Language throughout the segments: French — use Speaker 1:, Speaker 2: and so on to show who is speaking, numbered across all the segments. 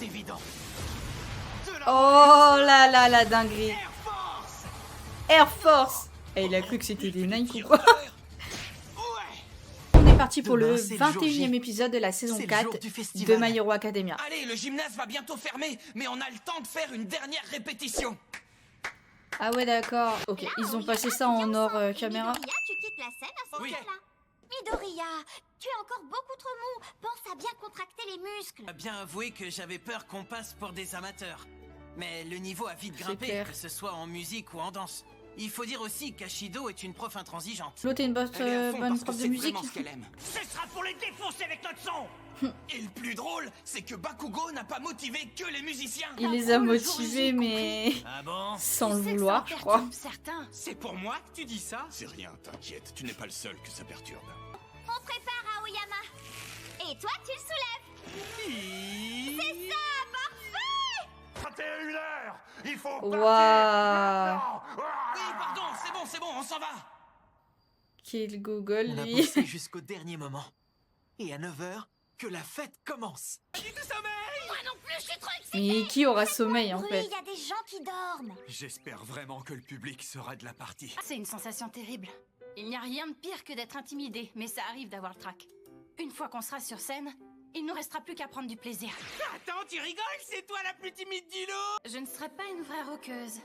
Speaker 1: évident.
Speaker 2: Oh là là, la dinguerie.
Speaker 1: Air Force.
Speaker 2: Air Force. Et il a cru que c'était des Nike ou quoi.
Speaker 1: Ouais.
Speaker 2: On est parti pour
Speaker 1: Demain,
Speaker 2: le
Speaker 1: c'est le jour
Speaker 2: 21e
Speaker 1: J.
Speaker 2: épisode de la saison
Speaker 1: C'est le
Speaker 2: 4
Speaker 1: jour du
Speaker 2: de
Speaker 1: festival.
Speaker 2: My Hero Academia.
Speaker 1: Allez, le gymnase va bientôt fermer, mais on a le temps de faire une dernière répétition.
Speaker 2: Ah ouais, d'accord. Ok, ils ont passé ça en hors caméra.
Speaker 3: Midoriya, tu quittes la scène à ce
Speaker 1: Oui.
Speaker 3: moment-là. Midoriya, tu es encore beaucoup trop mou. Pense à bien contracter les muscles.
Speaker 1: À bien avouer que j'avais peur qu'on passe pour des amateurs. Mais le niveau a vite
Speaker 2: C'est
Speaker 1: grimpé,
Speaker 2: clair.
Speaker 1: que ce soit en musique ou en danse. Il faut dire aussi qu'Ashido est une prof intransigeante.
Speaker 2: L'autre est une bonne,
Speaker 1: Elle est à fond
Speaker 2: bonne
Speaker 1: parce que
Speaker 2: prof de
Speaker 1: c'est
Speaker 2: musique.
Speaker 1: vraiment ce qu'elle aime. Ce sera pour les défoncer avec notre son. Et le plus drôle, c'est que Bakugo n'a pas motivé que les musiciens.
Speaker 2: Il les a motivés, mais
Speaker 1: Ah bon?
Speaker 2: sans le
Speaker 3: Tu sais que
Speaker 2: vouloir,
Speaker 3: ça
Speaker 2: je crois.
Speaker 3: perturbe certains.
Speaker 1: C'est pour moi que tu dis ça?
Speaker 4: C'est rien, t'inquiète, tu n'es pas le seul que ça perturbe.
Speaker 3: On prépare Aoyama. Et toi, tu le soulèves. C'est ça, parfait.
Speaker 4: 21h. Il faut
Speaker 2: Waouh.
Speaker 1: Oui, pardon, c'est bon, on s'en va.
Speaker 2: Kill Google,
Speaker 1: On a
Speaker 2: lui.
Speaker 1: bossé jusqu'au dernier moment. Et à 9h, que la fête commence.
Speaker 3: Moi non plus, je suis trop excitée.
Speaker 2: Mais qui aura sommeil, en
Speaker 3: Bruit,
Speaker 2: fait?
Speaker 3: il y a des gens qui dorment.
Speaker 4: J'espère vraiment que le public sera de la partie.
Speaker 5: C'est une sensation terrible. Il n'y a rien de pire que d'être intimidé, mais ça arrive d'avoir le trac. Une fois qu'on sera sur scène, il ne restera plus qu'à prendre du plaisir.
Speaker 1: Attends, tu rigoles? C'est toi la plus timide d'Ilo?
Speaker 5: Je ne serai pas une vraie rockeuse.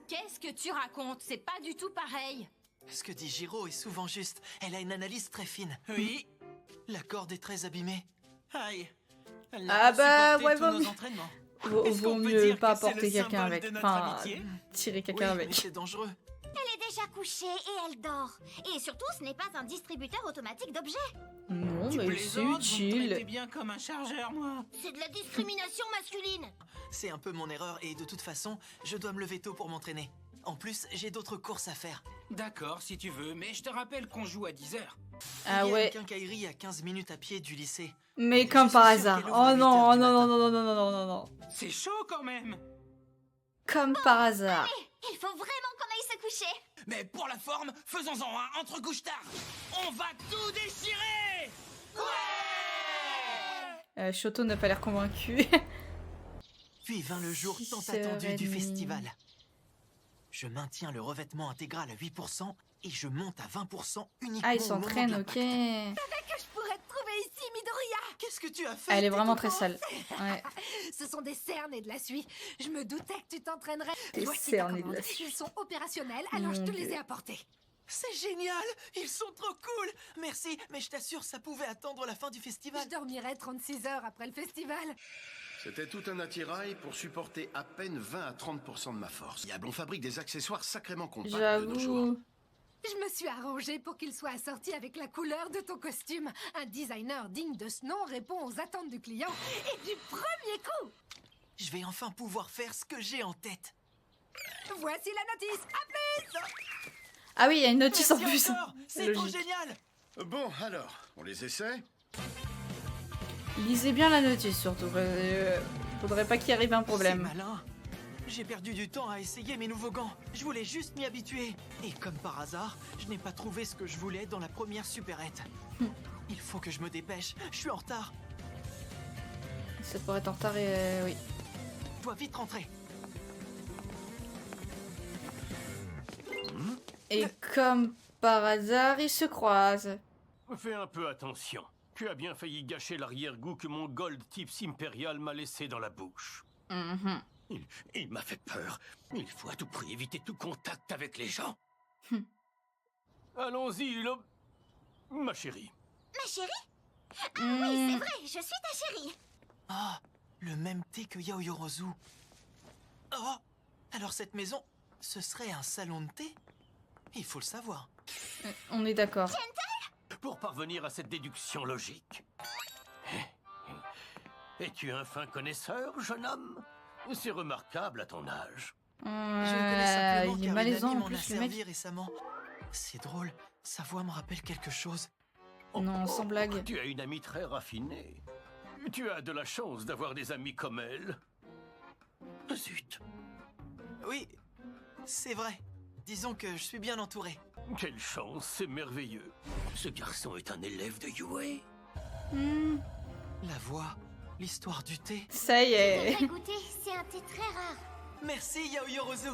Speaker 5: Qu'est-ce que tu racontes? C'est pas du tout pareil.
Speaker 1: Ce que dit Jiro est souvent juste. Elle a une analyse très fine. Oui. La corde est très abîmée. Aïe. Elle n'a
Speaker 2: Ah
Speaker 1: pas
Speaker 2: bah,
Speaker 1: supporté
Speaker 2: ouais,
Speaker 1: tous
Speaker 2: vaut
Speaker 1: nos
Speaker 2: mieux-
Speaker 1: entraînements.
Speaker 2: Vaut
Speaker 1: Est-ce qu'on peut
Speaker 2: mieux
Speaker 1: dire
Speaker 2: pas
Speaker 1: que c'est
Speaker 2: porter
Speaker 1: le
Speaker 2: quelqu'un
Speaker 1: symbole
Speaker 2: avec.
Speaker 1: de notre
Speaker 2: Enfin,
Speaker 1: amitié?
Speaker 2: tirer
Speaker 1: Oui,
Speaker 2: quelqu'un
Speaker 1: mais
Speaker 2: avec.
Speaker 1: c'est dangereux.
Speaker 3: Elle est déjà couchée et elle dort. Et surtout, ce n'est pas un distributeur automatique d'objets.
Speaker 2: Non,
Speaker 1: Tu
Speaker 2: mais c'est
Speaker 1: plaisantes, vous me traitez
Speaker 2: utile.
Speaker 1: bien comme un chargeur, moi.
Speaker 3: C'est de la discrimination masculine.
Speaker 1: C'est un peu mon erreur et de toute façon, je dois me lever tôt pour m'entraîner. En plus, j'ai d'autres courses à faire.
Speaker 6: D'accord, si tu veux, mais je te rappelle qu'on joue à 10h.
Speaker 2: Ah
Speaker 1: Il y a
Speaker 2: ouais.
Speaker 1: une quincaillerie à 15 minutes à pied du lycée.
Speaker 2: Mais
Speaker 1: Je
Speaker 2: comme
Speaker 1: suis
Speaker 2: par
Speaker 1: sûre
Speaker 2: hasard.
Speaker 1: qu'elle ouvre
Speaker 2: Oh
Speaker 1: à 8
Speaker 2: non,
Speaker 1: heures
Speaker 2: oh
Speaker 1: du
Speaker 2: non, non,
Speaker 1: matin.
Speaker 2: non, non, non, non, non, non.
Speaker 6: C'est chaud quand même.
Speaker 2: Comme par hasard.
Speaker 3: Il faut vraiment qu'on aille se coucher.
Speaker 1: Mais pour la forme, faisons-en un entre couche-tard. On va tout déchirer. Ouais.
Speaker 2: Shoto n'a pas l'air convaincu.
Speaker 1: Puis vint le jour tant
Speaker 2: 6h30.
Speaker 1: attendu du festival. Je maintiens le revêtement intégral à 8% et je monte à 20% uniquement
Speaker 2: Ah, il
Speaker 1: au moment de
Speaker 2: s'entraîne,
Speaker 1: l'impact.
Speaker 2: ok.
Speaker 3: Que je pourrais te trouver ici, Midoriya.
Speaker 1: Qu'est-ce que tu as fait?
Speaker 2: Elle est vraiment
Speaker 1: Tétouan?
Speaker 2: très sale. Ouais.
Speaker 7: Ce sont des cernes et de la suie. Je me doutais que tu t'entraînerais.
Speaker 2: Des
Speaker 7: Voici
Speaker 2: cernes
Speaker 7: ta
Speaker 2: et de la
Speaker 7: commande.
Speaker 2: suie.
Speaker 7: Ils sont opérationnels, alors je
Speaker 2: Mon
Speaker 7: te les
Speaker 2: Dieu.
Speaker 7: ai apportés.
Speaker 1: C'est génial. Ils sont trop cool. Merci, mais je t'assure, ça pouvait attendre la fin du festival.
Speaker 7: Je dormirai 36 heures après le festival.
Speaker 4: C'était tout un attirail pour supporter à peine 20 à 30% de ma force. On fabrique des accessoires sacrément compacts de nos jours.
Speaker 2: J'avoue.
Speaker 7: Je me suis arrangée pour qu'il soit assorti avec la couleur de ton costume. Un designer digne de ce nom répond aux attentes du client. Et du premier coup,
Speaker 1: Je vais enfin pouvoir faire ce que j'ai en tête.
Speaker 7: voici la notice. À plus.
Speaker 2: Ah oui, il y a une notice en
Speaker 1: Merci
Speaker 2: plus.
Speaker 1: encore. C'est trop
Speaker 2: Logique.
Speaker 1: génial.
Speaker 4: Bon, alors, on les essaie?
Speaker 2: Lisez bien la notice surtout. Faudrait pas qu'il arrive un
Speaker 1: C'est
Speaker 2: problème.
Speaker 1: malin. J'ai perdu du temps à essayer mes nouveaux gants. Je voulais juste m'y habituer. Et comme par hasard, je n'ai pas trouvé ce que je voulais dans la première supérette. Il faut que je me dépêche. Je suis en retard.
Speaker 2: Ça pourrait être en retard et oui.
Speaker 1: Je dois vite rentrer.
Speaker 2: Et comme par hasard, ils se croisent.
Speaker 8: Fais un peu attention. Tu as bien failli gâcher l'arrière-goût que mon Gold Tips Impérial m'a laissé dans la bouche.
Speaker 2: Mhm.
Speaker 8: Il m'a fait peur. Il faut à tout prix éviter tout contact avec les gens. Allons-y, ma chérie.
Speaker 3: Ma chérie? Oui, c'est vrai, je suis ta chérie.
Speaker 1: Ah, le même thé que Yaoyorozu. Oh, alors cette maison, ce serait un salon de thé? Il faut le savoir.
Speaker 2: On est d'accord.
Speaker 8: Pour parvenir à cette déduction logique. Es-tu un fin connaisseur, jeune homme? C'est remarquable à ton âge.
Speaker 1: Je le connais simplement
Speaker 2: Il est
Speaker 1: car
Speaker 2: malaisant
Speaker 1: une
Speaker 2: en
Speaker 1: amie m'en a
Speaker 2: plus, le mec.
Speaker 1: servi récemment. C'est drôle, sa voix me rappelle quelque chose.
Speaker 2: Non, sans blague.
Speaker 8: Tu as une amie très raffinée. Tu as de la chance d'avoir des amis comme elle. Zut.
Speaker 1: Oui, c'est vrai. Disons que je suis bien entouré.
Speaker 8: Quelle chance, c'est merveilleux. Ce garçon est un élève de Yue.
Speaker 2: Hmm.
Speaker 1: La voix, L'histoire du thé.
Speaker 2: Ça y
Speaker 3: Tu
Speaker 2: est.
Speaker 3: devrais goûter, c'est un thé très rare.
Speaker 1: Merci, Yaoyorozu.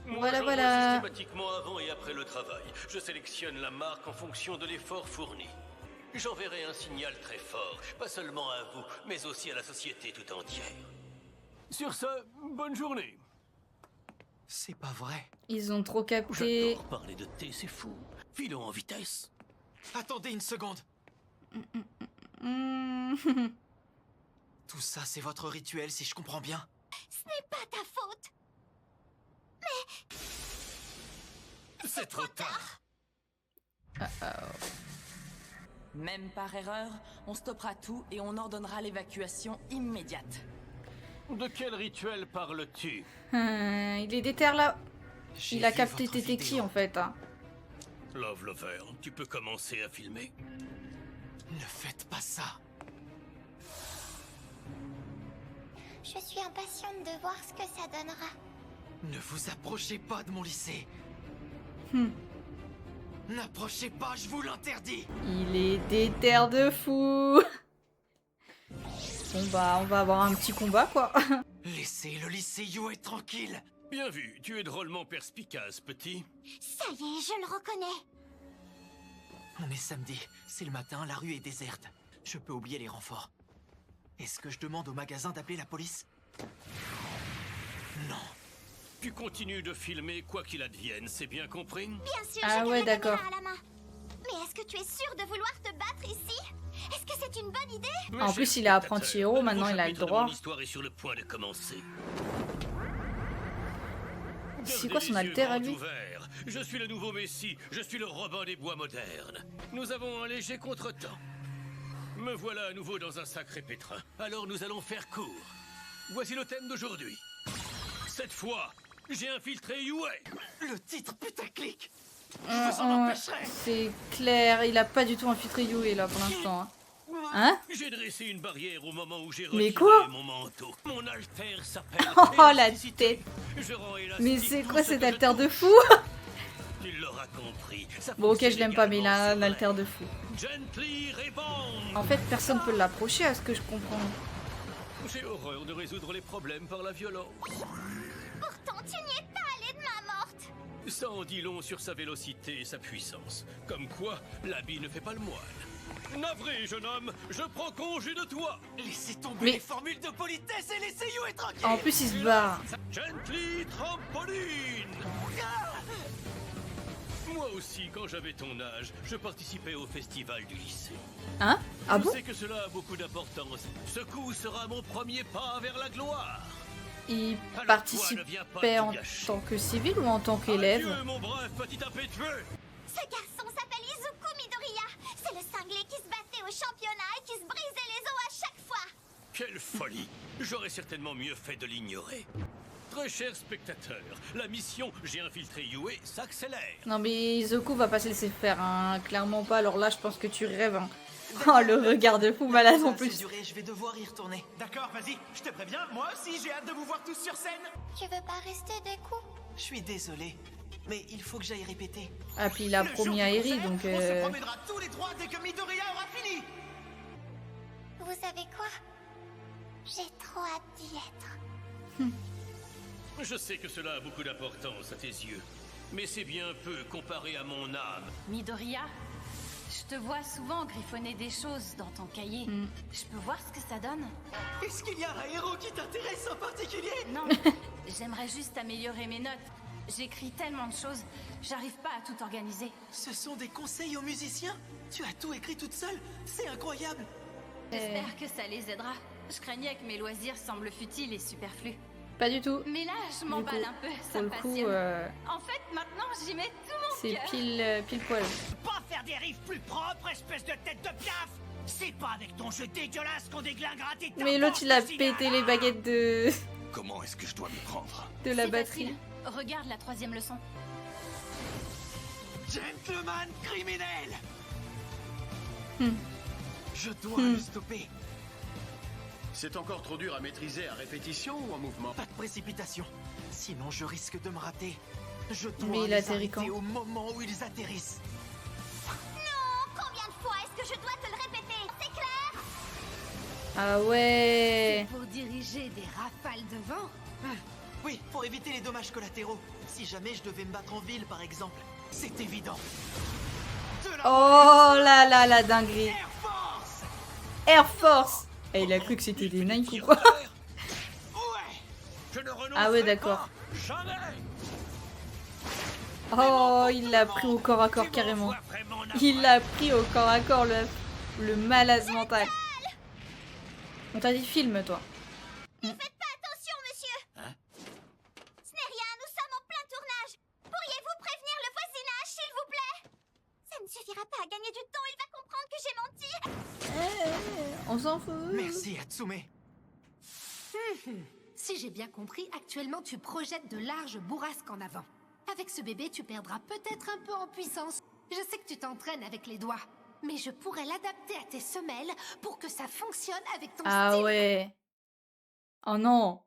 Speaker 8: Moi,
Speaker 2: Voilà,
Speaker 8: j'envoie
Speaker 2: voilà.
Speaker 8: systématiquement avant et après le travail. Je sélectionne la marque en fonction de l'effort fourni. J'enverrai un signal très fort, pas seulement à vous, mais aussi à la société tout entière. Sur ce, bonne journée.
Speaker 1: C'est pas vrai.
Speaker 2: Ils ont trop capté.
Speaker 8: J'adore parler de thé, c'est fou. Filons en vitesse.
Speaker 1: Attendez une seconde.
Speaker 2: Hmm.
Speaker 1: Tout ça, c'est votre rituel, si je comprends bien.
Speaker 3: Ce n'est pas ta faute.
Speaker 8: C'est trop tard.
Speaker 9: Même par erreur, on stoppera tout et on ordonnera l'évacuation immédiate.
Speaker 8: De quel rituel parles-tu?
Speaker 2: Il est déter là.
Speaker 1: J'ai
Speaker 2: Il a
Speaker 1: vu
Speaker 2: capté
Speaker 1: votre
Speaker 2: t'étais qui
Speaker 1: vidéo.
Speaker 2: en fait. Hein.
Speaker 8: Love Lover, tu peux commencer à filmer.
Speaker 1: Ne faites pas ça.
Speaker 3: Je suis impatiente de voir ce que ça donnera.
Speaker 1: Ne vous approchez pas de mon lycée.
Speaker 2: Hmm.
Speaker 1: N'approchez pas, je vous l'interdis.
Speaker 2: Il est déter de fou. Bon bah on va avoir un petit combat quoi.
Speaker 1: Laissez le lycée Yue tranquille.
Speaker 8: Bien vu, tu es drôlement perspicace, petit.
Speaker 3: Ça y est, je le reconnais.
Speaker 1: On est samedi, c'est le matin, la rue est déserte. Je peux oublier les renforts. Est-ce que je demande au magasin d'appeler la police? Non.
Speaker 8: Tu continues de filmer quoi qu'il advienne, c'est bien compris?
Speaker 3: Bien sûr,
Speaker 2: Ah
Speaker 3: j'ai
Speaker 2: ouais,
Speaker 3: la
Speaker 2: d'accord.
Speaker 3: caméra à la main. Mais est-ce que tu es sûr de vouloir te battre ici? Est-ce que c'est une bonne idée?
Speaker 8: Mes
Speaker 2: En
Speaker 8: chers
Speaker 2: plus, il est apprenti
Speaker 8: spectateurs,
Speaker 2: héros,
Speaker 8: le
Speaker 2: maintenant,
Speaker 8: nouveau
Speaker 2: il a le
Speaker 8: chapitre de
Speaker 2: droit.
Speaker 8: mon histoire est sur le point de commencer.
Speaker 2: C'est quoi son
Speaker 8: Gardez les
Speaker 2: alter
Speaker 8: yeux
Speaker 2: à
Speaker 8: grands
Speaker 2: lui?
Speaker 8: ouverts. Je suis le nouveau Messie, je suis le Robin des Bois modernes. Nous avons un léger contretemps. Me voilà à nouveau dans un sacré pétrin. Alors nous allons faire court. Voici le thème d'aujourd'hui. Cette fois, j'ai infiltré Yue.
Speaker 1: Le titre putaclic. Je vous en empêcherai.
Speaker 2: C'est clair, il a pas du tout infiltré Yue là pour l'instant. Hein?
Speaker 8: J'ai dressé une barrière au moment où j'ai
Speaker 2: Mais
Speaker 8: retiré
Speaker 2: quoi?
Speaker 8: mon manteau. Mon alter s'appelle
Speaker 2: Oh la
Speaker 8: élasticité.
Speaker 2: tête.
Speaker 8: Je rends
Speaker 2: Mais
Speaker 8: élastique
Speaker 2: c'est
Speaker 8: tout
Speaker 2: quoi
Speaker 8: ce
Speaker 2: cet
Speaker 8: que je
Speaker 2: alter de
Speaker 8: touche.
Speaker 2: fou?
Speaker 8: Tu l'auras compris. Ça
Speaker 2: Bon ok je
Speaker 8: fonctionne
Speaker 2: l'aime pas mais il a
Speaker 8: également,
Speaker 2: un
Speaker 8: c'est
Speaker 2: alter
Speaker 8: vrai.
Speaker 2: de fou.
Speaker 8: Gently répond.
Speaker 2: En fait personne peut l'approcher à ce que je comprends.
Speaker 8: J'ai horreur de résoudre les problèmes par la violence.
Speaker 3: Pourtant, tu n'y es pas allé de main morte.
Speaker 8: Ça en dit long sur sa vélocité et sa puissance. Comme quoi, l'habit ne fait pas le moine. Navré, jeune homme, je prends congé de toi.
Speaker 1: Laissez tomber
Speaker 2: Mais-
Speaker 1: les formules de politesse et laissez Yue tranquille.
Speaker 2: En plus il se barre.
Speaker 8: Gently trampoline. Moi aussi, quand j'avais ton âge, je participais au festival du lycée.
Speaker 2: Hein? Ah
Speaker 8: Je
Speaker 2: bon?
Speaker 8: sais que cela a beaucoup d'importance. Ce coup sera mon premier pas vers la gloire.
Speaker 2: Il
Speaker 8: Alors,
Speaker 2: participait
Speaker 8: toi, ne viens pas
Speaker 2: en
Speaker 8: tout gâcher.
Speaker 2: tant que civil ou en tant qu'élève?
Speaker 8: Adieu, mon brave petit impétueux.
Speaker 3: Ce garçon s'appelle Izuku Midoriya. C'est le cinglé qui se battait au championnat et qui se brisait les os à chaque fois.
Speaker 8: Quelle folie! J'aurais certainement mieux fait de l'ignorer. Très chers spectateurs, la mission J'ai infiltré Yue s'accélère.
Speaker 2: Non mais Izuku va pas se laisser faire, hein. Clairement pas, alors là je pense que tu rêves. Hein. Oh le regard de fou malade en
Speaker 1: Ça, c'est
Speaker 2: plus.
Speaker 1: duré, je vais devoir y retourner.
Speaker 6: D'accord, vas-y, je te préviens, moi aussi j'ai hâte de vous voir tous sur scène.
Speaker 3: Tu veux pas rester des coups?
Speaker 1: Je suis désolé, mais il faut que j'aille répéter.
Speaker 2: Ah puis il a
Speaker 6: Le jour
Speaker 2: promis
Speaker 6: du
Speaker 2: à Eri
Speaker 6: concert,
Speaker 2: donc
Speaker 6: on se promènera tous les trois dès que Midoriya aura fini.
Speaker 3: Vous savez quoi? J'ai trop hâte d'y être.
Speaker 8: Je sais que cela a beaucoup d'importance à tes yeux, mais c'est bien peu comparé à mon âme.
Speaker 5: Midoriya, je te vois souvent griffonner des choses dans ton cahier. Je peux voir ce que ça donne?
Speaker 1: Est-ce qu'il y a un héros qui t'intéresse en particulier?
Speaker 5: Non, j'aimerais juste améliorer mes notes. J'écris tellement de choses, j'arrive pas à tout organiser.
Speaker 1: Ce sont des conseils aux musiciens? Tu as tout écrit toute seule? C'est incroyable!
Speaker 5: J'espère que ça les aidera. Je craignais que mes loisirs semblent futiles et superflus.
Speaker 2: pas du tout.
Speaker 5: Mais là, je
Speaker 2: Du
Speaker 5: m'emballe
Speaker 2: coup,
Speaker 5: un peu,
Speaker 2: pour
Speaker 5: ça
Speaker 2: le
Speaker 5: me
Speaker 2: coup,
Speaker 5: passionne. En fait, maintenant, j'y mets tout mon
Speaker 2: c'est
Speaker 5: cœur.
Speaker 2: pile poil.
Speaker 6: Pas faire des riffs plus propres, espèce de tête de piaf. C'est pas avec ton jeu dégueulasse qu'on déglinguera tes
Speaker 2: Mais l'autre il a pété les baguettes de
Speaker 4: Comment est-ce que je dois m'y prendre?
Speaker 2: de la
Speaker 5: C'est
Speaker 2: batterie.
Speaker 5: facile. Regarde la 3e leçon.
Speaker 1: Gentleman criminel!
Speaker 2: Hmm.
Speaker 1: Je dois le stopper.
Speaker 4: C'est encore trop dur à maîtriser à répétition ou en mouvement?
Speaker 1: Pas de précipitation. Sinon, je risque de me rater. Je dois
Speaker 2: Mais il
Speaker 1: les
Speaker 2: atterrit
Speaker 1: arrêter
Speaker 2: quand?
Speaker 1: au moment où ils atterrissent.
Speaker 3: Non! Combien de fois est-ce que je dois te le répéter? C'est clair?
Speaker 2: Ah ouais.
Speaker 7: Pour diriger des rafales de vent.
Speaker 1: Oui, pour éviter les dommages collatéraux. Si jamais je devais me battre en ville, par exemple. C'est évident.
Speaker 2: Oh là là, la dinguerie.
Speaker 1: Air Force.
Speaker 2: Air Force. Et il a cru que c'était des Nike ou quoi? Ah ouais, d'accord. Oh, il l'a pris au corps à corps carrément. Il l'a pris au corps à corps, le malade mental. On t'a dit filme, toi.
Speaker 3: Faites pas attention, monsieur.
Speaker 8: Hein?
Speaker 3: Ce n'est rien, nous sommes en plein tournage. Pourriez-vous prévenir le voisinage, s'il vous plaît? Ça ne suffira pas à gagner du temps, il va comprendre que j'ai menti.
Speaker 2: On s'en fout.
Speaker 1: Merci, Hatsume.
Speaker 7: Si j'ai bien compris, actuellement tu projettes de larges bourrasques en avant. Avec ce bébé, tu perdras peut-être un peu en puissance. Je sais que tu t'entraînes avec les doigts, mais je pourrais l'adapter à tes semelles pour que ça fonctionne avec ton
Speaker 2: Ah
Speaker 7: style.
Speaker 2: ouais. Oh non.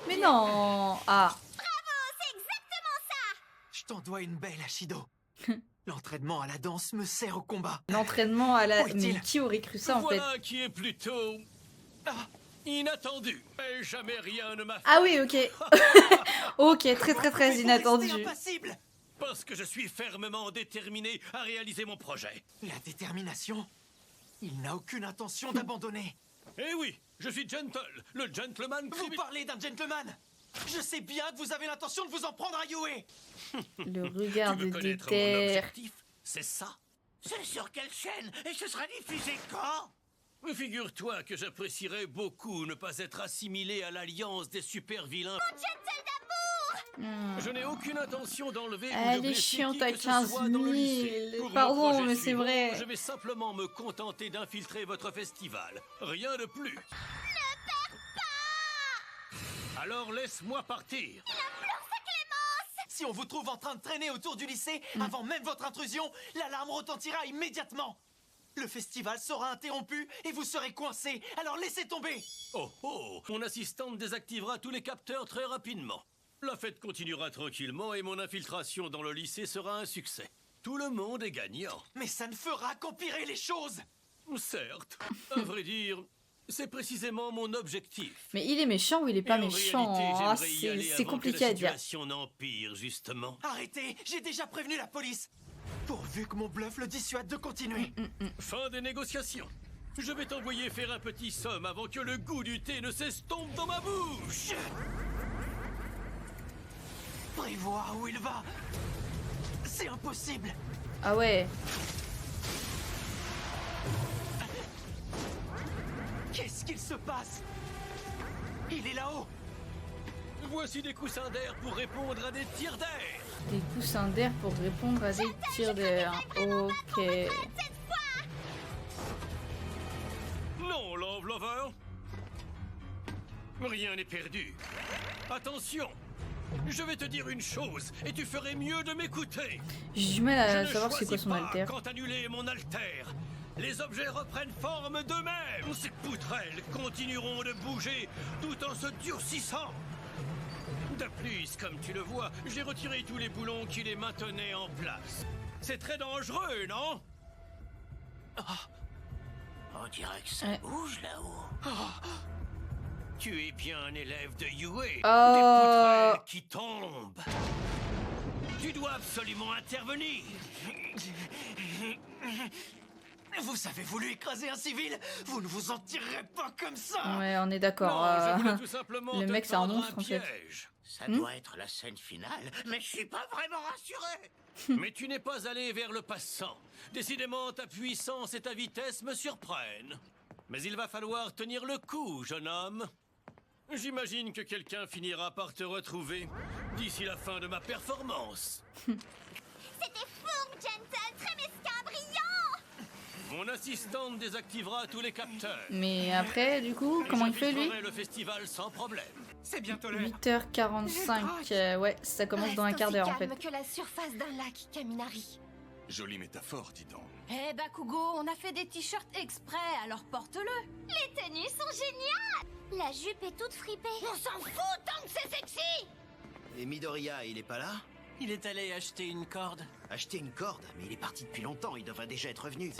Speaker 2: Mais non. Ah.
Speaker 3: Bravo, c'est exactement ça.
Speaker 1: Je t'en dois une belle, Ashido. L'entraînement à la danse me sert au combat.
Speaker 2: L'entraînement à la...
Speaker 1: Où est-il?
Speaker 2: Mais qui aurait cru ça en fait?
Speaker 8: Voilà qui est plutôt inattendu. Mais jamais rien ne m'a fait.
Speaker 2: Ah oui, ok. Ok, très
Speaker 1: Pouvez-vous rester
Speaker 2: inattendu.
Speaker 1: impassible?
Speaker 8: Parce que je suis fermement déterminé à réaliser mon projet.
Speaker 1: La détermination? Il n'a aucune intention d'abandonner.
Speaker 8: Eh oui, je suis Gentle, le gentleman
Speaker 1: Vous
Speaker 8: criminel.
Speaker 1: parlez d'un gentleman? Je sais bien que vous avez l'intention de vous en prendre à Yue.
Speaker 2: Le regard
Speaker 8: Tu veux
Speaker 2: de
Speaker 8: connaître mon
Speaker 2: déter.
Speaker 8: objectif? C'est ça?
Speaker 6: C'est sur quelle chaîne? Et ce sera diffusé quand?
Speaker 8: Figure-toi que j'apprécierais beaucoup ne pas être assimilé à l'alliance des super vilains. Je n'ai aucune intention d'enlever ou de
Speaker 2: Elle est
Speaker 8: blesser
Speaker 2: chiante
Speaker 8: qui
Speaker 2: à
Speaker 8: que ce
Speaker 2: 15
Speaker 8: soit dans le
Speaker 2: 000.
Speaker 8: lycée. Pour mon
Speaker 2: Pardon,
Speaker 8: projet
Speaker 2: mais c'est
Speaker 8: suivant,
Speaker 2: vrai.
Speaker 8: Je vais simplement me contenter d'infiltrer votre festival. Rien de plus. Alors laisse-moi partir.
Speaker 1: Si on vous trouve en train de traîner autour du lycée, avant même votre intrusion, l'alarme retentira immédiatement. Le festival sera interrompu et vous serez coincé, alors laissez tomber.
Speaker 8: Oh oh, mon assistante désactivera tous les capteurs très rapidement. La fête continuera tranquillement et mon infiltration dans le lycée sera un succès. Tout le monde est gagnant.
Speaker 1: Mais ça ne fera qu'empirer les choses.
Speaker 8: Certes, à vrai dire, c'est précisément mon objectif.
Speaker 2: Mais il est méchant ou il est pas
Speaker 8: Et en
Speaker 2: méchant?
Speaker 8: réalité,
Speaker 2: Ah,
Speaker 8: j'aimerais y aller
Speaker 2: c'est
Speaker 8: avant que
Speaker 2: compliqué
Speaker 8: la
Speaker 2: à dire.
Speaker 8: situation n'empire, justement.
Speaker 1: Arrêtez, j'ai déjà prévenu la police. Pourvu que mon bluff le dissuade de continuer.
Speaker 8: Fin des négociations. Je vais t'envoyer faire un petit somme avant que le goût du thé ne s'estompe dans ma bouche.
Speaker 1: Prévoir où il va. C'est impossible.
Speaker 2: Ah ouais.
Speaker 1: Qu'est-ce qu'il se passe? Il est là-haut.
Speaker 8: Voici des coussins d'air pour répondre à des tirs d'air.
Speaker 2: Des coussins d'air pour répondre à des tirs d'air. Ok.
Speaker 8: Non, Love Lover. Rien n'est perdu. Attention. Je vais te dire une chose et tu ferais mieux de m'écouter.
Speaker 2: J'ai du mal à
Speaker 8: Je ne
Speaker 2: savoir c'est quoi
Speaker 8: choisis
Speaker 2: son
Speaker 8: pas
Speaker 2: alter.
Speaker 8: quand annuler mon alter. Les objets reprennent forme d'eux-mêmes. Ces poutrelles continueront de bouger tout en se durcissant. De plus, comme tu le vois, j'ai retiré tous les boulons qui les maintenaient en place. C'est très dangereux, non?
Speaker 6: On dirait que ça
Speaker 2: Ouais.
Speaker 6: bouge là-haut.
Speaker 8: Tu es bien un élève de Yue.
Speaker 2: Oh.
Speaker 8: Des poutrelles qui tombent. Tu dois absolument intervenir.
Speaker 1: Vous avez voulu écraser un civil? Vous ne vous en tirerez pas comme ça.
Speaker 2: Ouais, on est d'accord.
Speaker 8: Non, je voulais tout simplement
Speaker 2: le
Speaker 8: te
Speaker 2: mec, c'est un
Speaker 8: tendre
Speaker 2: monstre, en fait.
Speaker 8: piège.
Speaker 6: Ça doit être la scène finale, mais je suis pas vraiment rassuré.
Speaker 8: Mais tu n'es pas allé vers le passant. Décidément, ta puissance et ta vitesse me surprennent. Mais il va falloir tenir le coup, jeune homme. J'imagine que quelqu'un finira par te retrouver d'ici la fin de ma performance.
Speaker 3: C'était fou, Gentle, très mesquin, brillant.
Speaker 8: Mon assistante désactivera tous les capteurs.
Speaker 2: Mais après, du coup, comment il fait lui?
Speaker 8: J'infiltrerai le festival sans problème.
Speaker 1: C'est bientôt l'heure.
Speaker 2: 8h45. Ouais, ça commence dans un quart d'heure en fait.
Speaker 3: Reste aussi calme que la surface d'un lac, Kaminari.
Speaker 10: Jolie métaphore, dis donc.
Speaker 5: Eh Bakugo, on a fait des t-shirts exprès, alors porte-le.
Speaker 3: Les tenues sont géniales. La jupe est toute fripée. On s'en fout tant que c'est sexy.
Speaker 4: Et Midoriya, il est pas là?
Speaker 1: Il est allé acheter une corde.
Speaker 6: Acheter une corde? Mais il est parti depuis longtemps, il devrait déjà être revenu.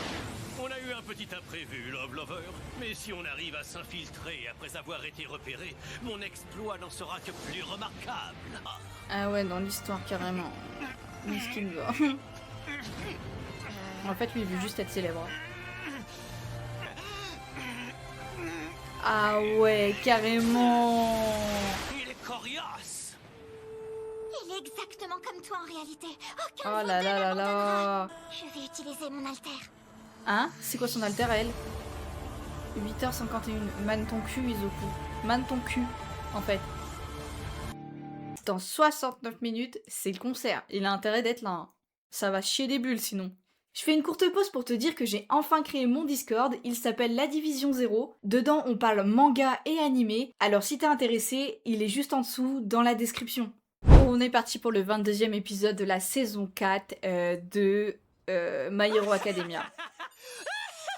Speaker 8: On a eu un petit imprévu, Love Lover. Mais si on arrive à s'infiltrer après avoir été repéré, mon exploit n'en sera que plus remarquable.
Speaker 2: Ah ouais, dans l'histoire, carrément. Miskin va. En fait, lui, il veut juste être célèbre. Ah ouais, carrément.
Speaker 8: Il est coriace.
Speaker 3: Il est exactement comme toi en réalité. Aucun
Speaker 2: Oh
Speaker 3: de
Speaker 2: là
Speaker 3: vous
Speaker 2: là
Speaker 3: deux
Speaker 2: là
Speaker 3: l'abandonnera.
Speaker 2: là.
Speaker 3: Je vais utiliser mon alter.
Speaker 2: Hein? C'est quoi son alter à elle? 8h51. Man ton cul, Izoku. Man ton cul, en fait. Dans 69 minutes, c'est le concert. Il a intérêt d'être là. Hein. Ça va chier des bulles sinon. Je fais une courte pause pour te dire que j'ai enfin créé mon Discord, il s'appelle La Division 0. Dedans, on parle manga et animé, alors si t'es intéressé, il est juste en dessous dans la description. On est parti pour le 22e épisode de la saison 4 de My Hero Academia.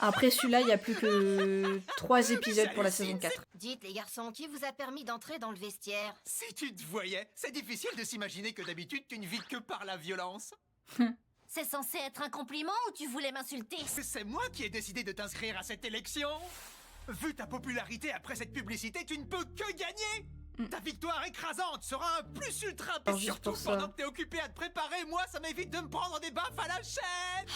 Speaker 2: Après celui-là, il n'y a plus que 3 épisodes pour la saison 4.
Speaker 7: Dites les garçons, qui vous a permis d'entrer dans le vestiaire?
Speaker 6: Si tu te voyais, c'est difficile de s'imaginer que d'habitude tu ne vis que par la violence.
Speaker 7: C'est censé être un compliment ou tu voulais m'insulter?
Speaker 6: C'est moi qui ai décidé de t'inscrire à cette élection. Vu ta popularité après cette publicité, tu ne peux que gagner. Ta victoire écrasante sera un plus ultra. Et
Speaker 2: juste
Speaker 6: surtout
Speaker 2: pour ça.
Speaker 6: pendant que t'es occupé à te préparer, moi ça m'évite de me prendre des baffes à la chaîne.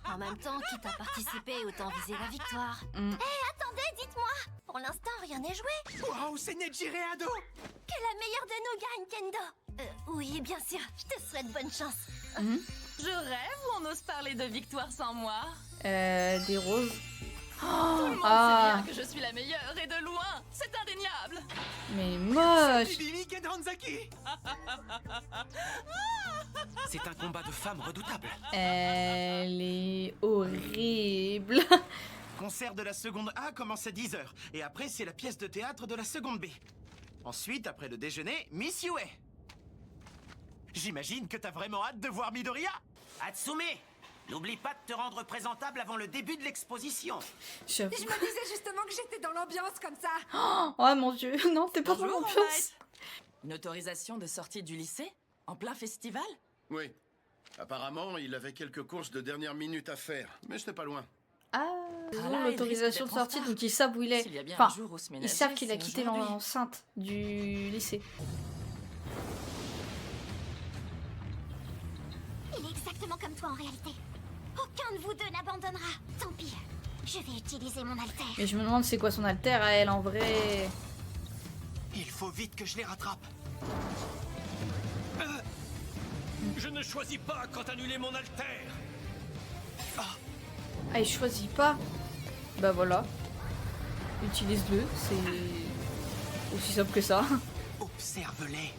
Speaker 7: En même temps, quitte à participer, autant viser la victoire.
Speaker 3: Attendez, dites-moi. Pour l'instant, rien n'est joué.
Speaker 6: Waouh, c'est Nejire Ado.
Speaker 3: Que la meilleure de nous gagne, Kendo.
Speaker 7: Oui, bien sûr, je te souhaite bonne chance.
Speaker 9: Je rêve ou on ose parler de victoire sans moi?
Speaker 2: Des roses.
Speaker 9: Tout le monde
Speaker 2: Ah,
Speaker 9: sait bien que je suis la meilleure et de loin. C'est indéniable.
Speaker 2: mais moche.
Speaker 6: Bibi Kendranzaki.
Speaker 1: C'est un combat de femmes redoutable.
Speaker 2: Elle est horrible.
Speaker 6: Concert de la seconde A commence à 10h. Et après, c'est la pièce de théâtre de la seconde B. Ensuite, après le déjeuner, Miss Yue. J'imagine que t'as vraiment hâte de voir Midoriya.
Speaker 1: Hatsume, n'oublie pas de te rendre présentable avant le début de l'exposition.
Speaker 2: J'avoue.
Speaker 7: Je me disais justement que j'étais dans l'ambiance comme ça.
Speaker 2: Oh mon dieu, non, t'es pas dans
Speaker 9: Bonjour,
Speaker 2: l'ambiance.
Speaker 9: Light. Une autorisation de sortie du lycée? En plein festival?
Speaker 4: Oui. Apparemment, il avait quelques courses de dernière minute à faire, mais ce n'est pas loin.
Speaker 2: Ah, ils ont
Speaker 9: là, il
Speaker 2: l'autorisation de
Speaker 9: risque d'être en
Speaker 2: sortie,
Speaker 9: retard.
Speaker 2: donc ils savent où il est.
Speaker 9: S'il y a bien
Speaker 2: Enfin,
Speaker 9: un jour où se
Speaker 2: ils
Speaker 9: ménager,
Speaker 2: savent qu'il a
Speaker 9: c'est
Speaker 2: quitté
Speaker 9: aujourd'hui.
Speaker 2: l'enceinte du lycée.
Speaker 3: Il est exactement comme toi en réalité. Aucun de vous deux n'abandonnera. Tant pis. Je vais utiliser mon alter.
Speaker 2: Mais je me demande c'est quoi son alter à elle en vrai.
Speaker 1: Il faut vite que je les rattrape.
Speaker 8: Je ne choisis pas quand annuler mon alter.
Speaker 2: Ah, il choisit pas. Bah voilà. Utilise-le, c'est aussi simple que ça.
Speaker 1: Observe-les.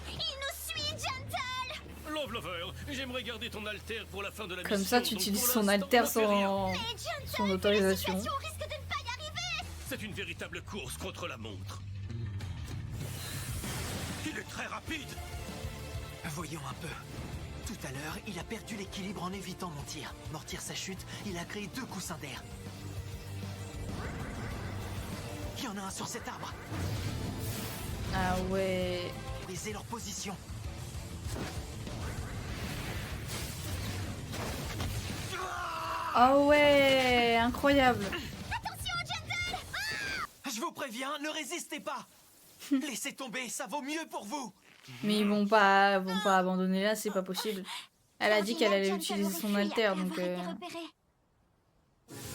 Speaker 3: Il nous suit, Gentle.
Speaker 8: Love Lover, j'aimerais garder ton alter pour la fin de la
Speaker 2: Comme
Speaker 8: mission.
Speaker 2: ça, tu
Speaker 8: donc
Speaker 2: utilises
Speaker 8: pour
Speaker 2: son
Speaker 8: l'instant,
Speaker 2: alter
Speaker 8: ne fais rien.
Speaker 2: sans
Speaker 3: Mais Gentle,
Speaker 2: son
Speaker 3: vu la
Speaker 2: autorisation.
Speaker 3: situation, on risque de ne pas y arriver.
Speaker 8: C'est une véritable course contre la montre. Il est très rapide.
Speaker 1: Voyons un peu. Tout à l'heure, il a perdu l'équilibre en évitant mon tir. Mortir sa chute, il a créé 2 coussins d'air. Il y en a un sur cet arbre.
Speaker 2: Ah ouais.
Speaker 1: Briser leur position.
Speaker 2: Ah ouais, incroyable.
Speaker 3: Attention, Gentle.
Speaker 1: Je vous préviens, ne résistez pas. Laissez tomber, ça vaut mieux pour vous.
Speaker 2: Mais ils vont pas abandonner là, c'est pas possible. Elle a dit qu'elle allait utiliser son alter, donc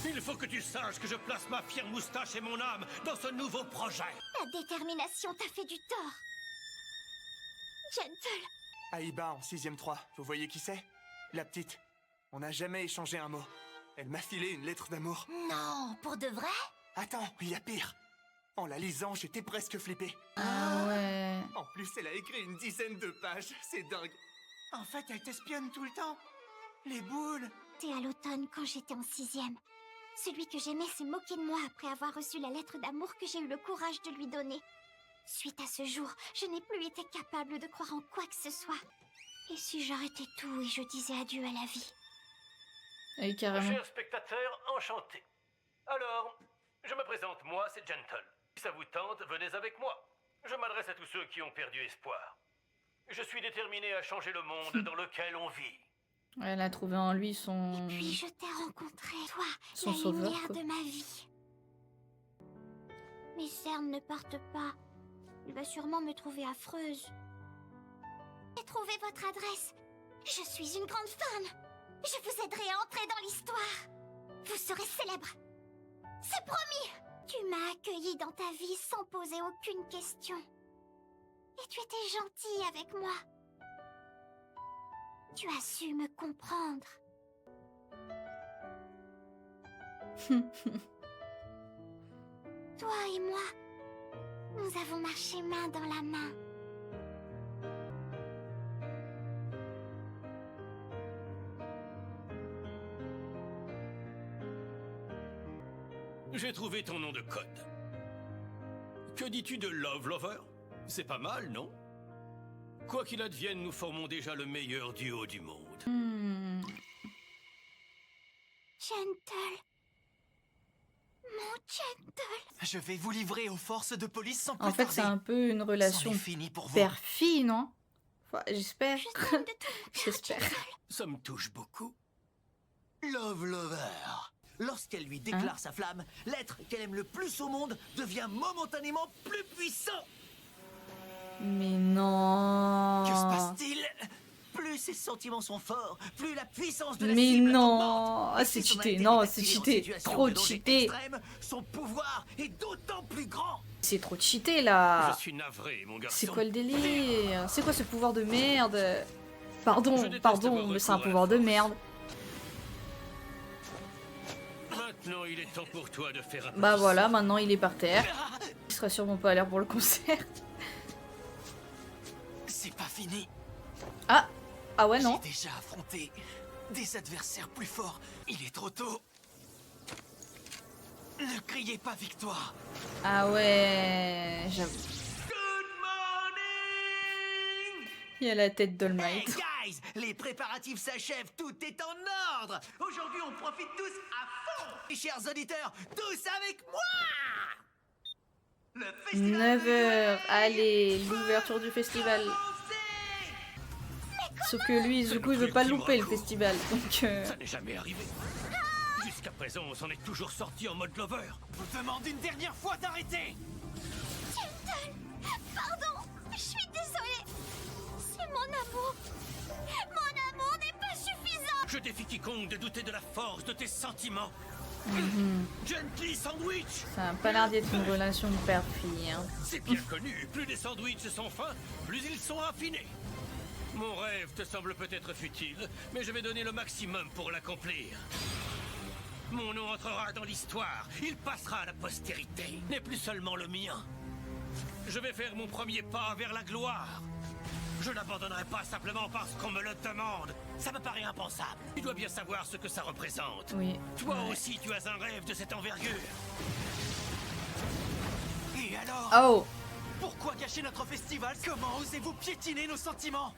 Speaker 8: Il faut que tu saches que je place ma fière moustache et mon âme dans ce nouveau projet.
Speaker 3: Ta détermination t'a fait du tort. Gentle.
Speaker 6: Aïba en 6ème 3, vous voyez qui c'est? La petite. On n'a jamais échangé un mot. Elle m'a filé une lettre d'amour.
Speaker 3: Non, pour de vrai?
Speaker 6: Attends, il y a pire. En la lisant, j'étais presque flippé.
Speaker 2: Ah ouais.
Speaker 6: En plus, elle a écrit une dizaine de pages, c'est dingue. En fait, elle t'espionne tout le temps. Les boules.
Speaker 3: C'était à l'automne quand j'étais en 6ème. Celui que j'aimais s'est moqué de moi après avoir reçu la lettre d'amour que j'ai eu le courage de lui donner. Suite à ce jour, je n'ai plus été capable de croire en quoi que ce soit. Et si j'arrêtais tout et je disais adieu à la vie?
Speaker 2: Oui, carrément.
Speaker 8: Chers spectateurs, enchanté. Alors, je me présente, moi, c'est Gentle. Si ça vous tente, venez avec moi. Je m'adresse à tous ceux qui ont perdu espoir. Je suis déterminé à changer le monde dans lequel on vit.
Speaker 2: Elle a trouvé en lui son...
Speaker 3: Puis je t'ai rencontré, toi,
Speaker 2: Son
Speaker 3: la
Speaker 2: sauveur,
Speaker 3: lumière
Speaker 2: quoi.
Speaker 3: de ma vie. Mais Cern ne parte pas. Il va sûrement me trouver affreuse. J'ai trouvé votre adresse. Je suis une grande fan. Je vous aiderai à entrer dans l'histoire. Vous serez célèbre. C'est promis. Tu m'as accueilli dans ta vie sans poser aucune question. Et tu étais gentil avec moi. Tu as su me comprendre. Toi et moi, nous avons marché main dans la main.
Speaker 8: J'ai trouvé ton nom de code. Que dis-tu de Love Lover? C'est pas mal, non? Quoi qu'il advienne, nous formons déjà le meilleur duo du monde.
Speaker 3: Gentle. Mon Gentle.
Speaker 1: Je vais vous livrer aux forces de police sans plus
Speaker 2: En fait,
Speaker 1: tarder.
Speaker 2: c'est un peu une relation
Speaker 1: C'en est fini pour vous.
Speaker 2: père-fille, non? Enfin, j'espère.
Speaker 3: Je t'aime de tout mon cœur,
Speaker 2: J'espère.
Speaker 3: Gentle.
Speaker 8: Ça me touche beaucoup.
Speaker 11: Love Lover. Lorsqu'elle lui déclare sa flamme, l'être qu'elle aime le plus au monde devient momentanément plus puissant.
Speaker 2: Mais non.
Speaker 1: Que se passe-t-il?
Speaker 11: Plus ses sentiments sont forts, plus la puissance de la
Speaker 2: Mais
Speaker 11: cible
Speaker 2: non.
Speaker 11: augmente.
Speaker 2: Ah,
Speaker 11: Et
Speaker 2: c'est
Speaker 11: si son
Speaker 2: cheaté.
Speaker 11: activité
Speaker 2: Non,
Speaker 11: est
Speaker 2: c'est
Speaker 11: activée en
Speaker 2: cheaté.
Speaker 11: situation
Speaker 2: Trop
Speaker 11: de danger
Speaker 2: cheaté.
Speaker 11: extrême, son pouvoir est d'autant plus grand.
Speaker 2: C'est trop cheaté là.
Speaker 8: Je suis navré, mon garçon.
Speaker 2: C'est quoi le délire? C'est quoi ce pouvoir de merde? Pardon,
Speaker 8: Je déteste
Speaker 2: pardon,
Speaker 8: avoir
Speaker 2: mais c'est un
Speaker 8: recours à la
Speaker 2: pouvoir de
Speaker 8: force.
Speaker 2: merde.
Speaker 8: Maintenant, il est temps pour toi de faire un
Speaker 2: Bah
Speaker 8: petit
Speaker 2: voilà,
Speaker 8: saut.
Speaker 2: maintenant il est par terre. Il sera sûrement pas à l'air pour le concert.
Speaker 1: C'est pas fini.
Speaker 2: Ah ouais, non.
Speaker 1: J'ai déjà affronté des adversaires plus forts. Il est trop tôt. Ne criez pas victoire.
Speaker 2: Ah ouais, j'avoue. Il y a la tête
Speaker 11: Hey
Speaker 2: d'All-Might.
Speaker 11: guys, les préparatifs s'achèvent, tout est en ordre. Aujourd'hui, on profite tous à fond. Et chers auditeurs, tous avec moi. Le festival
Speaker 2: 9h, allez, l'ouverture du festival. Sauf que lui, du coup, il veut pas louper le festival. Donc,
Speaker 8: Ça n'est jamais arrivé. Jusqu'à présent, on s'en est toujours sorti en mode lover.
Speaker 1: Je vous demande une dernière fois d'arrêter.
Speaker 3: Gentle. Pardon. Je suis désolée. C'est mon amour. Mon amour n'est pas suffisant.
Speaker 8: Je défie quiconque de douter de la force de tes sentiments. Gently Sandwich.
Speaker 2: ça a pas l'air d'être une relation de père-fille. Hein.
Speaker 8: C'est bien connu, plus les sandwichs sont fins, plus ils sont affinés. Mon rêve te semble peut-être futile, mais je vais donner le maximum pour l'accomplir. Mon nom entrera dans l'histoire, il passera à la postérité, n'est plus seulement le mien. Je vais faire mon premier pas vers la gloire. Je n'abandonnerai pas simplement parce qu'on me le demande. Ça me paraît impensable. Tu dois bien savoir ce que ça représente.
Speaker 2: Oui.
Speaker 8: Toi
Speaker 2: Ouais.
Speaker 8: aussi, tu as un rêve de cette envergure.
Speaker 1: Et alors?
Speaker 2: Oh,
Speaker 1: Pourquoi gâcher notre festival? Comment osez-vous piétiner nos sentiments?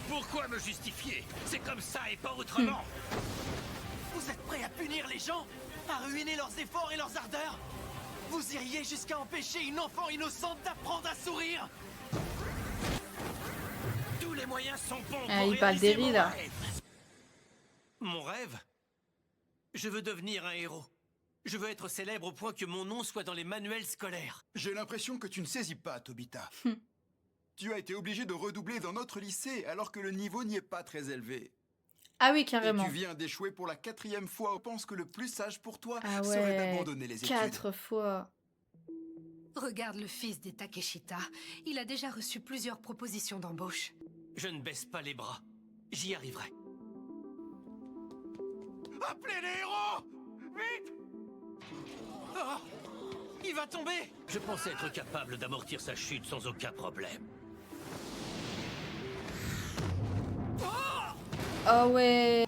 Speaker 8: Pourquoi me justifier? C'est comme ça et pas autrement.
Speaker 1: Vous êtes prêts à punir les gens? À ruiner leurs efforts et leurs ardeurs? Vous iriez jusqu'à empêcher une enfant innocente d'apprendre à sourire?
Speaker 8: Tous les moyens sont bons
Speaker 2: Ah,
Speaker 8: pour
Speaker 2: il parle
Speaker 8: réaliser
Speaker 2: d'Eri,
Speaker 8: mon
Speaker 2: là.
Speaker 8: rêve. Mon rêve? Je veux devenir un héros. Je veux être célèbre au point que mon nom soit dans les manuels scolaires.
Speaker 10: J'ai l'impression que tu ne saisis pas, Tobita. Tu as été obligé de redoubler dans notre lycée alors que le niveau n'y est pas très élevé.
Speaker 2: ah oui,
Speaker 10: Et
Speaker 2: carrément.
Speaker 10: tu viens d'échouer pour la 4e fois. Je pense que le plus sage pour toi
Speaker 2: Ah
Speaker 10: serait
Speaker 2: ouais,
Speaker 10: d'abandonner les études.
Speaker 2: 4 fois.
Speaker 7: Regarde le fils des Takeshita. Il a déjà reçu plusieurs propositions d'embauche.
Speaker 8: Je ne baisse pas les bras. J'y arriverai.
Speaker 1: Appelez les héros! Vite! Ah, il va tomber!
Speaker 8: Je pensais être capable d'amortir sa chute sans aucun problème.
Speaker 2: Ah ouais.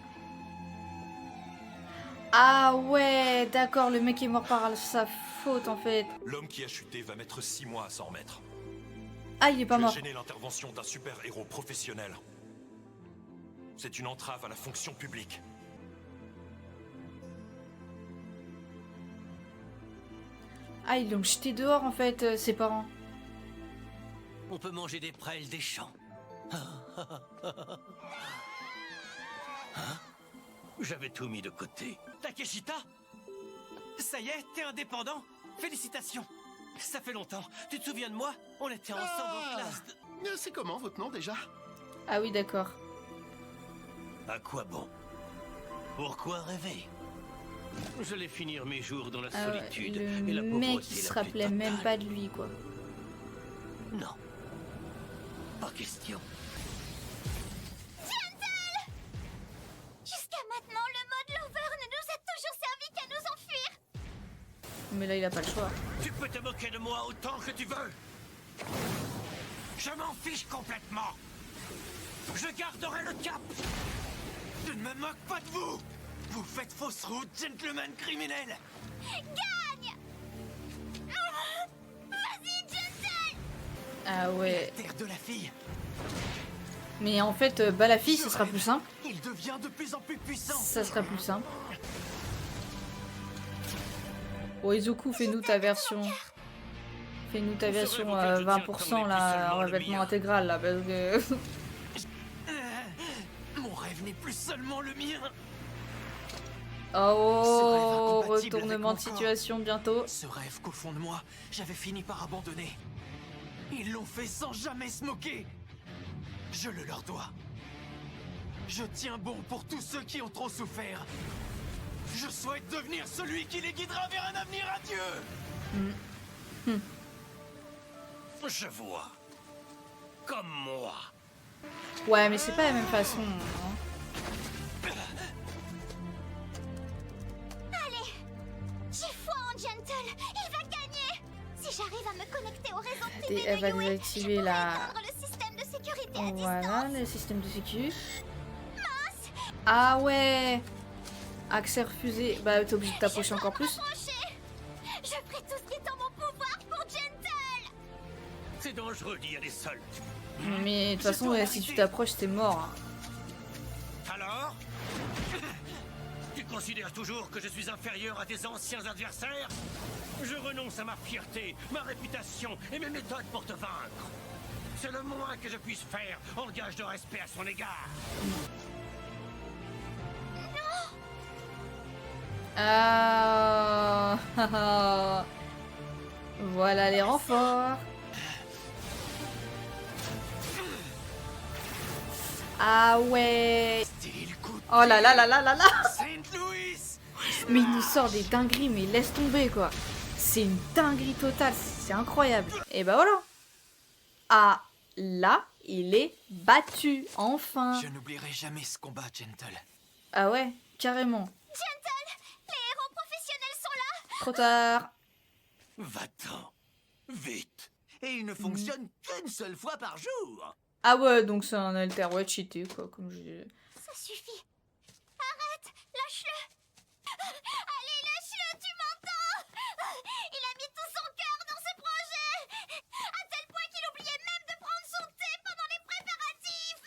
Speaker 2: Ah ouais, d'accord, le mec est mort par sa faute en fait.
Speaker 12: L'homme qui a chuté va mettre 6 mois à s'en remettre.
Speaker 2: Ah, il est pas
Speaker 12: Tu as
Speaker 2: mort.
Speaker 12: gêné l'intervention d'un super-héros professionnel. C'est une entrave à la fonction publique.
Speaker 2: Ah, ils l'ont jeté dehors en fait, ses parents.
Speaker 8: On peut manger des prêles des champs. Hein? J'avais tout mis de côté.
Speaker 1: Takeshita? Ça y est, t'es indépendant? Félicitations! Ça fait longtemps. Tu te souviens de moi? On était ensemble en classe.
Speaker 4: C'est comment votre nom déjà?
Speaker 2: Ah oui, d'accord.
Speaker 8: À quoi bon? Pourquoi rêver? J'allais finir mes jours dans la
Speaker 2: Ah ouais,
Speaker 8: solitude
Speaker 2: le
Speaker 8: et la
Speaker 2: mec,
Speaker 8: pauvreté
Speaker 2: il se
Speaker 8: la plus
Speaker 2: rappelait même
Speaker 8: totale.
Speaker 2: pas de lui, quoi.
Speaker 8: Non. Pas question.
Speaker 3: Gentle! Jusqu'à maintenant, le mode Lover ne nous a toujours servi qu'à nous enfuir.
Speaker 2: Mais là, il a pas le choix.
Speaker 8: Tu peux te moquer de moi autant que tu veux. Je m'en fiche complètement. Je garderai le cap.
Speaker 1: Je ne me moque pas de vous! Vous faites fausse route, gentleman criminel!
Speaker 3: Gagne! Vas-y, Gentle!
Speaker 2: Ah ouais.
Speaker 1: La terre de la fille!
Speaker 2: Mais en fait, bah la fille, ce sera plus simple.
Speaker 1: Il devient de plus en plus puissant!
Speaker 2: Ça sera plus simple. Oh, Izuku, fais-nous ta version. Fais-nous ta version à 20% là, en revêtement intégral là, parce que.
Speaker 1: Mon rêve n'est plus seulement le mien!
Speaker 2: Oh, retournement de situation bientôt.
Speaker 1: Ce rêve qu'au fond de moi, j'avais fini par abandonner. Ils l'ont fait sans jamais se moquer. Je le leur dois. Je tiens bon pour tous ceux qui ont trop souffert. Je souhaite devenir celui qui les guidera vers un avenir radieux.
Speaker 8: Je vois. Comme moi.
Speaker 2: Ouais, mais c'est pas la même façon. Hein.
Speaker 3: Allez! J'ai foi en Gentle! Il va gagner! Si j'arrive à me connecter au réseau privé
Speaker 2: Elle va
Speaker 3: de Yui,
Speaker 2: désactiver
Speaker 3: je pourrai
Speaker 2: la.
Speaker 3: éteindre le système de sécurité à
Speaker 2: Voilà,
Speaker 3: distance.
Speaker 2: le système de sécu.
Speaker 3: Mince!
Speaker 2: Ah ouais. Accès refusé. Bah, t'es obligé de t'approcher encore plus.
Speaker 3: Je ferai tout ce qui est en mon pouvoir pour Gentle!
Speaker 8: C'est dangereux d'y aller seul.
Speaker 2: Mais de toute façon, ouais, si tu t'approches, t'es mort. Hein.
Speaker 8: Alors? Tu considères toujours que je suis inférieur à tes anciens adversaires? Je renonce à ma fierté, ma réputation et mes méthodes pour te vaincre. C'est le moins que je puisse faire en gage de respect à son égard.
Speaker 2: Ah. Voilà les renforts. Ah ouais. Oh là là là là là là. Mais il nous sort des dingueries, mais laisse tomber quoi. C'est une dinguerie totale, c'est incroyable. Et bah voilà. Ah là, il est battu, enfin.
Speaker 1: Je n'oublierai jamais ce combat, Gentle.
Speaker 2: Ah ouais, carrément.
Speaker 3: Gentle! Les héros professionnels sont là!
Speaker 2: Trop tard.
Speaker 8: Va-t'en. Vite.
Speaker 11: Et il ne fonctionne qu'une seule fois par jour.
Speaker 2: Ah ouais, donc c'est un alter ouais cheaté quoi, comme je dis.
Speaker 3: Ça suffit. Arrête! Lâche-le! Allez, lâche-le, tu m'entends? Il a mis tout son cœur dans ce projet! À tel point qu'il oubliait même de prendre son thé pendant les préparatifs!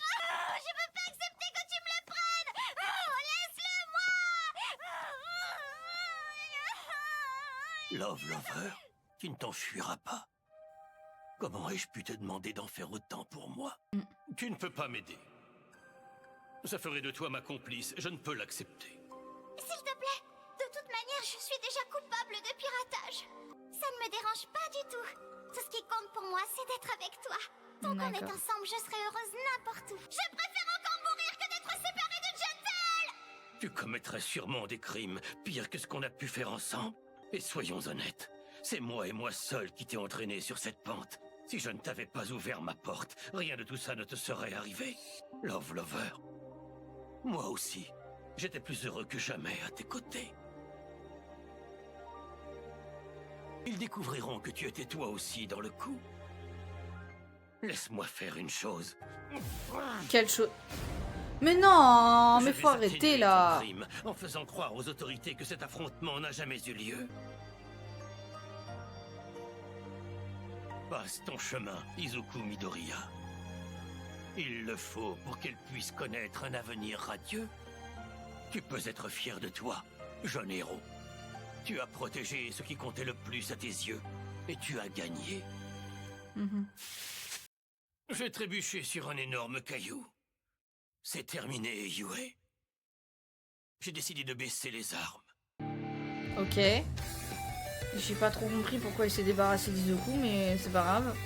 Speaker 3: Je veux pas accepter que tu me le prennes! Laisse-le moi!
Speaker 8: Love Lover, tu ne t'enfuiras pas. Comment ai-je pu te demander d'en faire autant pour moi? Tu ne peux pas m'aider. Ça ferait de toi ma complice, je ne peux l'accepter.
Speaker 3: S'il te plaît, de toute manière, je suis déjà coupable de piratage. Ça ne me dérange pas du tout. Tout ce qui compte pour moi, c'est d'être avec toi. Tant qu'on est ensemble, je serai heureuse n'importe où. Je préfère encore mourir que d'être séparée de Gentle!
Speaker 8: Tu commettrais sûrement des crimes pires que ce qu'on a pu faire ensemble. Et soyons honnêtes, c'est moi et moi seul qui t'ai entraîné sur cette pente. Si je ne t'avais pas ouvert ma porte, rien de tout ça ne te serait arrivé. Love Lover. Moi aussi, j'étais plus heureux que jamais à tes côtés. Ils découvriront que tu étais toi aussi dans le coup. Laisse-moi faire une chose.
Speaker 2: Quelle chose? Mais non, mais
Speaker 8: Je
Speaker 2: faut
Speaker 8: vais
Speaker 2: arrêter
Speaker 8: atténuer
Speaker 2: là.
Speaker 8: ton crime en faisant croire aux autorités que cet affrontement n'a jamais eu lieu. Passe ton chemin, Izuku Midoriya. Il le faut pour qu'elle puisse connaître un avenir radieux. Tu peux être fier de toi, jeune héros. Tu as protégé ce qui comptait le plus à tes yeux, et tu as gagné. J'ai trébuché sur un énorme caillou. C'est terminé, Yue. J'ai décidé de baisser les armes.
Speaker 2: Ok. J'ai pas trop compris pourquoi il s'est débarrassé d'Izoku, mais c'est pas grave.